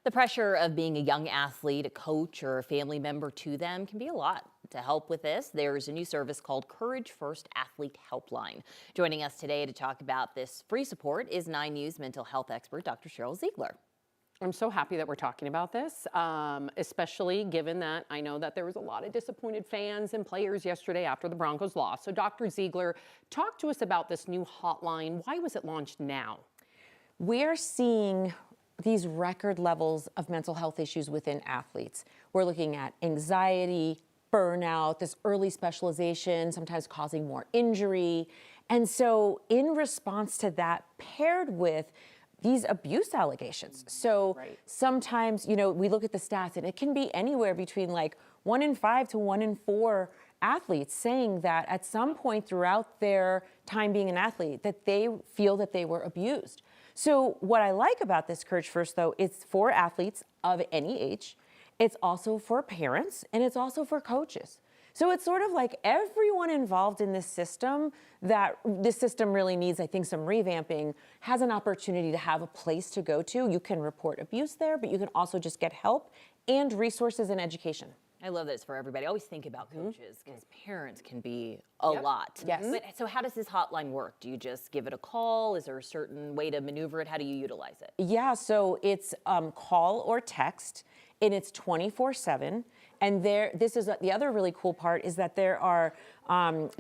The pressure of being a young athlete, a coach, or a family member to them can be a lot. To help with this, there's a new service called First Athlete Helpline. Joining us today to talk about this free support is 9 News mental health expert Dr. Cheryl Ziegler. I'm so happy that we're talking about this, especially given that I know that there was a lot of disappointed fans and players yesterday after the Broncos lost. So Dr. Ziegler, talk to us about this new hotline. Why was it launched now? We're seeing these record levels of mental health issues within athletes. We're looking at anxiety, burnout, this early specialization, sometimes causing more injury. And so in response to that, paired with these abuse allegations. So sometimes, we look at the stats and it can be anywhere between like 1 in 5 to 1 in 4 athletes saying that at some point throughout their time being an athlete that they feel that they were abused. So what I like about this Courage First, though, it's for athletes of any age. It's also for parents, and it's also for coaches. So it's sort of like everyone involved in this system, that this system really needs, I think, some revamping, has an opportunity to have a place to go to. You can report abuse there, but you can also just get help and resources and education. I love that it's for everybody. I always think about coaches because parents can be a lot. Yes. But so how does this hotline work? Do you just give it a call? Is there a certain way to maneuver it? How do you utilize it? Yeah, so it's call or text, and it's 24/7. And this is the other really cool part is that there are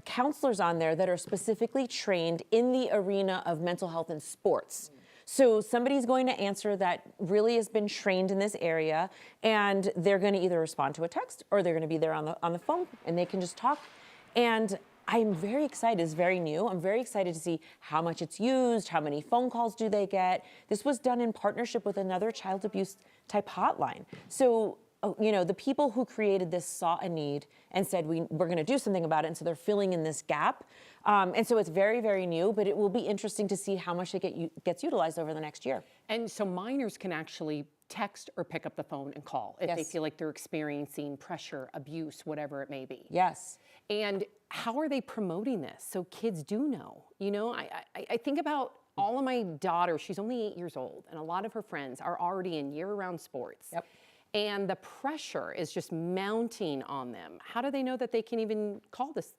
counselors on there that are specifically trained in the arena of mental health and sports. So somebody's going to answer that really has been trained in this area, and they're going to either respond to a text or they're going to be there on the phone, and they can just talk. And I'm very excited. It's very new. I'm very excited to see how much it's used, how many phone calls do they get. This was done in partnership with another child abuse type hotline. So the people who created this saw a need and said, we're going to do something about it. And so they're filling in this gap. And so it's very, very new, but it will be interesting to see how much it gets utilized over the next year. And so minors can actually text or pick up the phone and call if they feel like they're experiencing pressure, abuse, whatever it may be. Yes. And how are they promoting this so kids do know? I think about all of my daughters. She's only 8 years old, and a lot of her friends are already in year-round sports. Yep. And the pressure is just mounting on them. How do they know that they can even call this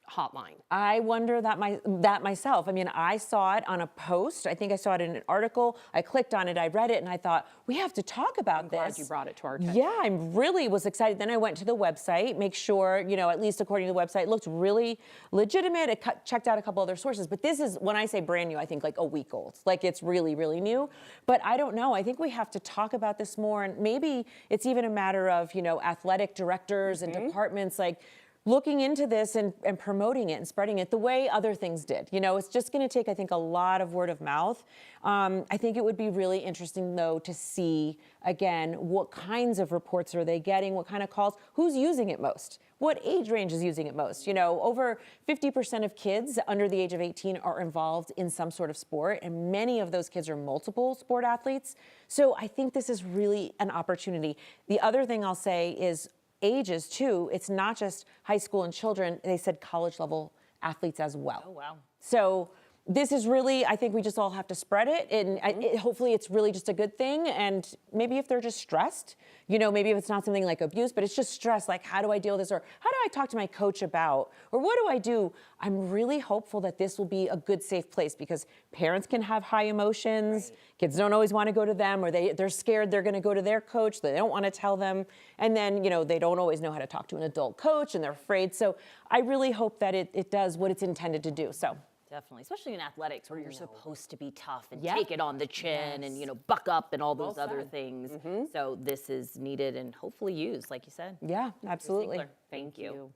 hotline? I wonder that myself. I mean, I saw it on a post. I think I saw it in an article. I clicked on it, I read it, and I thought, we have to talk about this. I'm glad you brought it to our attention. Yeah, I really was excited. Then I went to the website, make sure, at least according to the website, it looked really legitimate. I checked out a couple other sources, but this is, when I say brand new, I think like a week old. Like it's really, really new. But I don't know. I think we have to talk about this more, and maybe it's even a matter of, athletic directors and departments like looking into this and promoting it and spreading it the way other things did. It's just going to take, I think, a lot of word of mouth. I think it would be really interesting, though, to see, again, what kinds of reports are they getting, what kind of calls, who's using it most, what age range is using it most. Over 50% of kids under the age of 18 are involved in some sort of sport, and many of those kids are multiple sport athletes. So I think this is really an opportunity. The other thing I'll say is ages too. It's not just high school and children. They said college level athletes as well. Oh, wow. So this is really, I think we just all have to spread it, and hopefully it's really just a good thing. And maybe if they're just stressed, maybe if it's not something like abuse, but it's just stress, like how do I deal with this, or how do I talk to my coach about, or what do I do? I'm really hopeful that this will be a good, safe place, because parents can have high emotions. Kids don't always want to go to them, or they're scared they're going to go to their coach. They don't want to tell them. And then, they don't always know how to talk to an adult coach, and they're afraid. So I really hope that it does what it's intended to do. So. Definitely, especially in athletics where you're supposed to be tough and take it on the chin and, buck up and all those other things. So this is needed and hopefully used, like you said. Yeah, absolutely. Thank you.